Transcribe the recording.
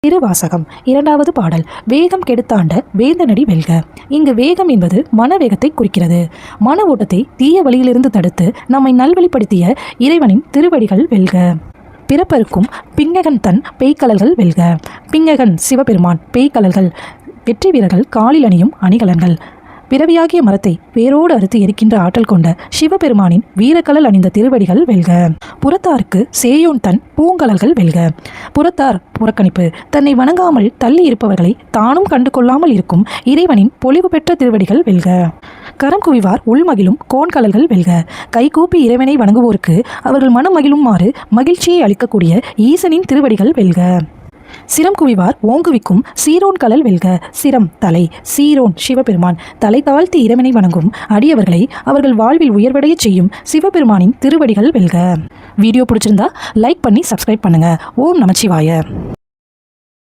திருவாசகம் இரண்டாவது பாடல். வேகம் கெடுத்தாண்ட வேந்தனடி வெல்க. இங்கு வேகம் என்பது மனவேகத்தை குறிக்கிறது. மன ஓட்டத்தை தீய வழியிலிருந்து தடுத்து நம்மை நல்வழிப்படுத்திய இறைவனின் திருவடிகள் வெல்க. பிறப்பருக்கும் பிங்ககன் தன் பெய்கலல்கள் வெல்க. பிங்ககன் சிவபெருமான், பெய்கலல்கள் வெற்றி வீரர்கள் காலில் அணியும் அணிகலன்கள். பிறவியாகிய மரத்தை வேரோடு அறுத்து எரிக்கின்ற ஆற்றல் கொண்ட சிவபெருமானின் வீரக்கலல் அணிந்த திருவடிகள் வெல்க. புறத்தாருக்கு சேயோன் தன் பூங்கலல்கள் வெல்க. புறத்தார் புறக்கணிப்பு, தன்னை வணங்காமல் தள்ளி இருப்பவர்களை தானும் கண்டு கொள்ளாமல் இருக்கும் இறைவனின் பொலிவு பெற்ற திருவடிகள் வெல்க. கரம் குவிவார் உள்மகிழும் கோண்கலல்கள் வெல்க. கைகூப்பி இறைவனை வணங்குவோருக்கு அவர்கள் மனம் மகிழுமாறு மகிழ்ச்சியை அளிக்கக்கூடிய ஈசனின் திருவடிகள் வெல்க. சிரம் குவிவார் ஓங்குவிக்கும் சீரோன் கலல் வெல்க. சிரம் தலை, சீரோன் சிவபெருமான். தலை தாழ்த்தி இறைவனை வணங்கும் அடியவர்களை அவர்கள் வாழ்வில் உயர்வடைய செய்யும் சிவபெருமானின் திருவடிகள் வெல்க. வீடியோ பிடிச்சிருந்தா லைக் பண்ணி சப்ஸ்கிரைப் பண்ணுங்க. ஓம் நமச்சிவாய.